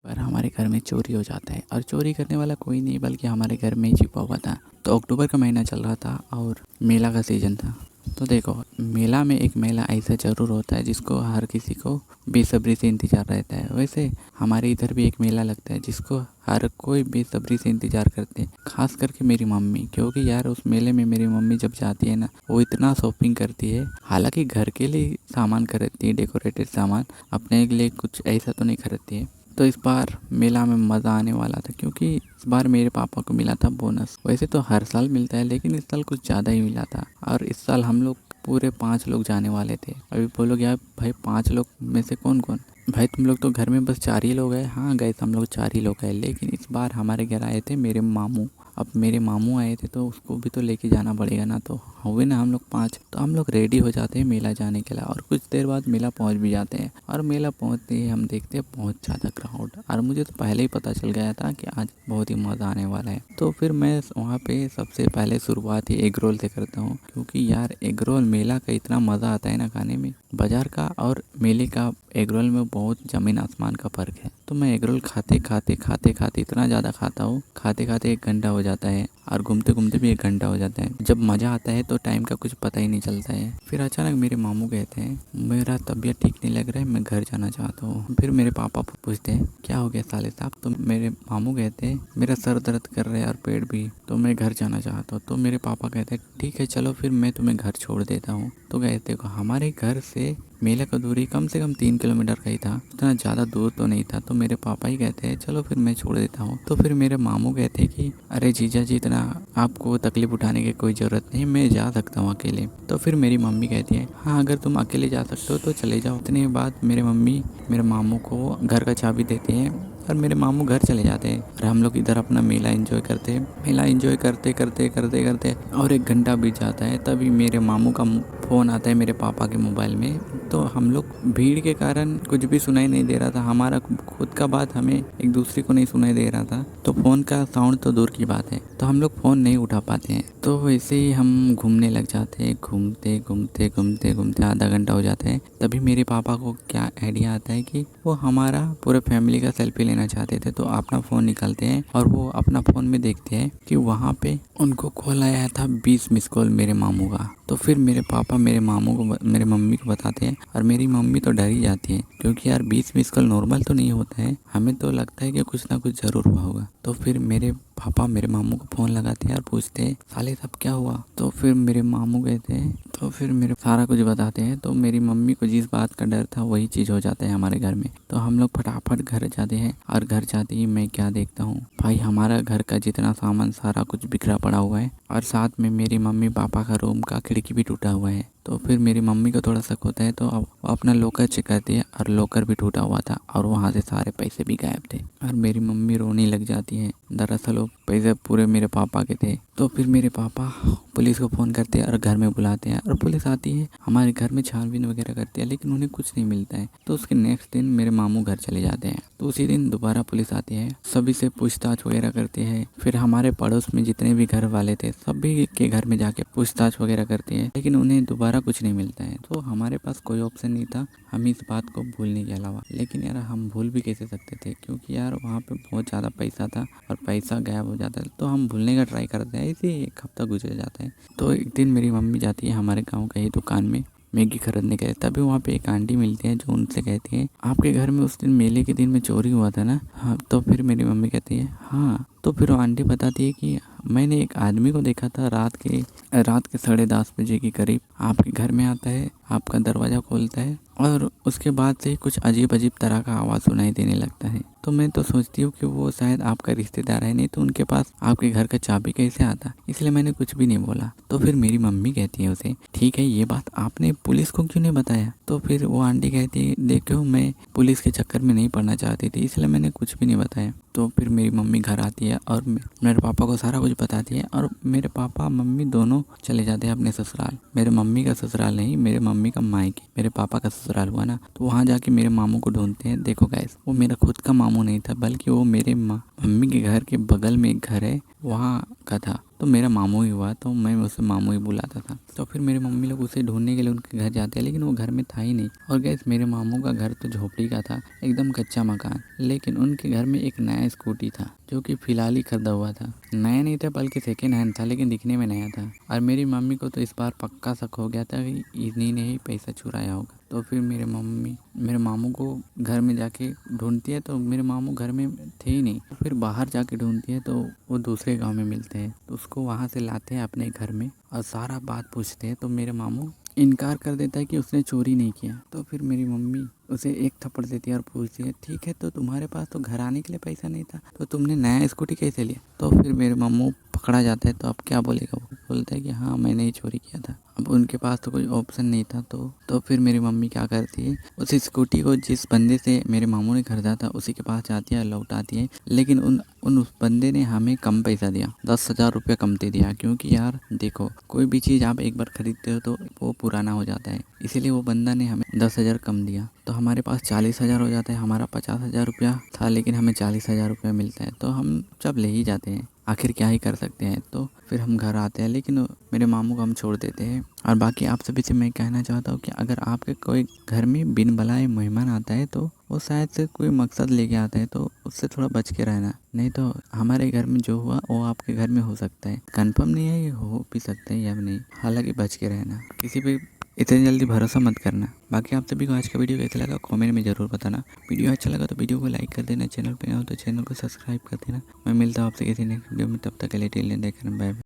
पर हमारे घर में चोरी हो जाता है और चोरी करने वाला कोई नहीं बल्कि हमारे घर में ही छिपा हुआ था। तो अक्टूबर का महीना चल रहा था और मेला का सीज़न था। तो देखो, मेला में एक मेला ऐसा ज़रूर होता है जिसको हर किसी को बेसब्री से इंतज़ार रहता है। वैसे हमारे इधर भी एक मेला लगता है जिसको हर कोई बेसब्री से इंतज़ार करते हैं, ख़ास करके मेरी मम्मी। क्योंकि यार उस मेले में मेरी मम्मी जब जाती है ना, वो इतना शॉपिंग करती है। हालांकि घर के लिए सामान खरीदती है, डेकोरेटेड सामान, अपने लिए कुछ ऐसा तो नहीं खरीदती है। तो इस बार मेला में मज़ा आने वाला था क्योंकि इस बार मेरे पापा को मिला था बोनस। वैसे तो हर साल मिलता है लेकिन इस साल कुछ ज़्यादा ही मिला था। और इस साल हम लोग पूरे 5 लोग जाने वाले थे। अभी बोलोगे यार भाई 5 लोग में से कौन कौन? भाई तुम लोग तो घर में बस 4 ही लोग हैं। हाँ गए हम लोग 4 ही लोग गए, लेकिन इस बार हमारे घर आए थे मेरे मामू। अब मेरे मामू आए थे तो उसको भी तो लेके जाना पड़ेगा ना। तो हुए ना हम लोग 5, तो हम लोग रेडी हो जाते हैं मेला जाने के लिए। और कुछ देर बाद मेला पहुंच भी जाते हैं और मेला पहुंचते ही हम देखते हैं बहुत ज़्यादा क्राउड। और मुझे तो पहले ही पता चल गया था कि आज बहुत ही मज़ा आने वाला है। तो फिर मैं वहाँ पे सबसे पहले शुरुआत ही एग रोल से करता हूँ, क्योंकि यार एग रोल मेला का इतना मज़ा आता है ना खाने में। बाज़ार का और मेले का एग रोल में बहुत ज़मीन आसमान का फ़र्क है। तो मैं एग रोल खाते खाते इतना ज़्यादा खाता हूँ, खाते खाते 1 घंटा हो जाता है और घूमते घूमते भी 1 घंटा हो जाता है। जब मज़ा आता है तो टाइम का कुछ पता ही नहीं चलता है। फिर अचानक मेरे मामू कहते हैं मेरा तबीयत ठीक नहीं लग रहा है, मैं घर जाना चाहता हूँ। फिर मेरे पापा पूछते हैं क्या हो गया साले साहब? तो मेरे मामू कहते हैं मेरा सर दर्द कर रहा है और पेट भी, तो मैं घर जाना चाहता हूँ। तो मेरे पापा कहते हैं ठीक है चलो फिर मैं तुम्हें घर छोड़ देता हूँ। तो कहते देखो, हमारे घर से मेले का दूरी कम से कम 3 किलोमीटर का ही था, इतना ज़्यादा दूर तो नहीं था। तो मेरे पापा ही कहते हैं चलो फिर मैं छोड़ देता हूँ। तो फिर मेरे मामू कहते हैं कि अरे जीजा जी, इतना आपको तकलीफ उठाने की कोई ज़रूरत नहीं, मैं जा सकता हूँ अकेले। तो फिर मेरी मम्मी कहती है हाँ अगर तुम अकेले जा सकते हो तो चले जाओ। इतने बाद मेरे मम्मी मेरे मामू को घर का चाबी देते हैं और मेरे मामू घर चले जाते हैं और हम लोग इधर अपना मेला एंजॉय करते हैं। मेला एंजॉय करते करते करते करते और 1 घंटा बीत जाता है। तभी मेरे मामू का फ़ोन आता है मेरे पापा के मोबाइल में। तो हम लोग भीड़ के कारण कुछ भी सुनाई नहीं दे रहा था, हमारा खुद का बात हमें एक दूसरे को नहीं सुनाई दे रहा था। तो फ़ोन का साउंड तो दूर की बात है, तो हम लोग फ़ोन नहीं उठा पाते हैं। तो वैसे ही हम घूमने लग जाते हैं, घूमते घूमते घूमते घूमते आधा घंटा हो जाता है। तभी मेरे पापा को क्या आइडिया आता है कि वो हमारा पूरे फैमिली का सेल्फी लेना चाहते थे। तो अपना फ़ोन निकालते हैं और वो अपना फ़ोन में देखते हैं कि वहाँ पे उनको कॉल आया था 20 मिस कॉल मेरे मामू का। तो फिर मेरे पापा मेरे मामू को मेरे मम्मी को बताते हैं और मेरी मम्मी तो डर ही जाती है, क्योंकि यार 20 मिस कॉल नॉर्मल तो नहीं होता है, हमें तो लगता है कि कुछ ना कुछ ज़रूर हुआ होगा। तो फिर मेरे पापा मेरे मामू को फ़ोन लगाते हैं और पूछते हैं साले साहब क्या हुआ? तो फिर मेरे मामू कहते हैं, तो फिर मेरे सारा कुछ बताते हैं। तो मेरी मम्मी को जिस बात का डर था वही चीज़ हो जाता है हमारे घर में। तो हम लोग फटाफट घर जाते हैं और घर जाते ही मैं क्या देखता हूँ भाई, हमारा घर का जितना सामान सारा कुछ बिखरा पड़ा हुआ है और साथ में मेरी मम्मी पापा का रूम का खिड़की भी टूटा हुआ है। तो फिर मेरी मम्मी को थोड़ा शक होता है, तो अब वो अपना लॉकर चेक करती है और लॉकर भी टूटा हुआ था और वहाँ से सारे पैसे भी गायब थे और मेरी मम्मी रोने लग जाती है। दरअसल वो पैसे पूरे मेरे पापा के थे। तो फिर मेरे पापा पुलिस को फ़ोन करते हैं और घर में बुलाते हैं और पुलिस आती है, हमारे घर में छानबीन वगैरह करती है, लेकिन उन्हें कुछ नहीं मिलता है। तो उसके नेक्स्ट दिन मेरे मामू घर चले जाते हैं। तो उसी दिन दोबारा पुलिस आती है, सभी से पूछताछ वगैरह करती है। फिर हमारे पड़ोस में जितने भी घर वाले थे सभी के घर में जाके पूछताछ वगैरह करती है, लेकिन उन्हें दोबारा कुछ नहीं मिलता है। तो हमारे पास कोई ऑप्शन नहीं था हम इस बात को भूलने के अलावा। लेकिन यार हम भूल भी कैसे सकते थे, क्योंकि यार वहाँ पे बहुत ज़्यादा पैसा था और पैसा गायब हो जाता है। तो हम भूलने का ट्राई करते हैं, इसी 1 हफ्ता गुजर जाता है। तो एक दिन मेरी मम्मी जाती है हमारे गाँव का ही दुकान में मैगी खरीदने गए। तभी वहाँ पे एक आंटी मिलती है जो उनसे कहती है आपके घर में उस दिन मेले के दिन में चोरी हुआ था ना? हाँ। तो फिर मेरी मम्मी कहती है हाँ। तो फिर वो आंटी बताती है कि मैंने एक आदमी को देखा था रात के 10:30 बजे के करीब आपके घर में आता है, आपका दरवाज़ा खोलता है और उसके बाद से कुछ अजीब अजीब तरह का आवाज़ सुनाई देने लगता है। तो मैं तो सोचती हूँ कि वो शायद आपका रिश्तेदार है, नहीं तो उनके पास आपके घर का चाबी कैसे आता, इसलिए मैंने कुछ भी नहीं बोला। तो फिर मेरी मम्मी कहती है उसे ठीक है ये बात आपने पुलिस को क्यों नहीं बताया? तो फिर वो आंटी कहती है देखो मैं पुलिस के चक्कर में नहीं पड़ना चाहती थी, इसलिए मैंने कुछ भी नहीं बताया। तो फिर मेरी मम्मी घर आती है और मेरे पापा को सारा कुछ बताती है और मेरे पापा मम्मी दोनों चले जाते हैं अपने ससुराल। मेरे मम्मी का ससुराल नहीं, मेरे मम्मी का मायके, मेरे पापा का ससुराल हुआ ना। तो वहाँ जाके मेरे मामू को ढूंढते हैं। देखो गाइस, वो मेरा खुद का मामू नहीं था, बल्कि वो मेरे मम्मी के घर के बगल में एक घर है वहाँ का था। तो मेरा मामू ही हुआ, तो मैं उसे मामू ही बुलाता था। तो फिर मेरे मम्मी लोग उसे ढूंढने के लिए उनके घर जाते हैं, लेकिन वो घर में था ही नहीं। और गैस मेरे मामू का घर तो झोपड़ी का था, एकदम कच्चा मकान, लेकिन उनके घर में एक नया स्कूटी था जो कि फिलहाल ही खरीदा हुआ था। नया नहीं था बल्कि सेकेंड हैंड था, लेकिन दिखने में नया था। और मेरी मम्मी को तो इस बार पक्का शक हो गया था कि इन्हीं ने ही पैसा चुराया होगा। तो फिर मेरे मामू को घर में जाके ढूंढती है, तो मेरे मामू घर में थे ही नहीं। तो फिर बाहर जाके ढूंढती है, तो वो दूसरे गांव में मिलते हैं। तो उसको वहाँ से लाते हैं अपने घर में और सारा बात पूछते हैं। तो मेरे मामू इनकार कर देता है कि उसने चोरी नहीं किया। तो फिर मेरी मम्मी उसे एक थप्पड़ देती है और पूछती है, ठीक है तो तुम्हारे पास तो घर आने के लिए पैसा नहीं था, तो तुमने नया स्कूटी कैसे लिया? तो फिर मेरे मामू पकड़ा जाता है। तो अब क्या बोलेगा? वो बोलता है कि हाँ मैंने ही चोरी किया था। अब उनके पास तो कोई ऑप्शन नहीं था। तो फिर मेरी मम्मी क्या करती है, उस स्कूटी को जिस बंदे से मेरे मामू ने खरीदा था उसी के पास जाती है, लौटाती है। लेकिन उस बंदे ने हमें कम पैसा दिया, 10,000 रुपये कम दे दिया। क्योंकि यार देखो, कोई भी चीज़ आप एक बार खरीदते हो तो वो पुराना हो जाता है, इसीलिए वो बंदा ने हमें 10,000 कम दिया। तो हमारे पास 40,000 हो जाता है। हमारा 50,000 रुपया था, लेकिन हमें 40,000 रुपया मिलता है। तो हम जब ले ही जाते हैं, आखिर क्या ही कर सकते हैं। तो फिर हम घर आते हैं, लेकिन मेरे मामू को हम छोड़ देते हैं। और बाकी आप सभी से मैं कहना चाहता हूँ कि अगर आपके कोई घर में बिन बुलाए मेहमान आता है तो वो शायद से कोई मकसद लेके आता है, तो उससे थोड़ा बच के रहना। नहीं तो हमारे घर में जो हुआ वो आपके घर में हो सकता है। कंफर्म नहीं है, ये हो भी सकता है या नहीं, हालांकि बच के रहना, किसी पे इतनी जल्दी भरोसा मत करना। बाकी आप सभी को आज का वीडियो कैसा लगा कमेंट में ज़रूर बताना। वीडियो अच्छा लगा तो वीडियो को लाइक कर देना, चैनल पे नए हो तो चैनल को सब्सक्राइब कर देना। मैं मिलता हूँ आपसे किसी नेक्स्ट वीडियो में, तब तक के लिए till then take care, bye.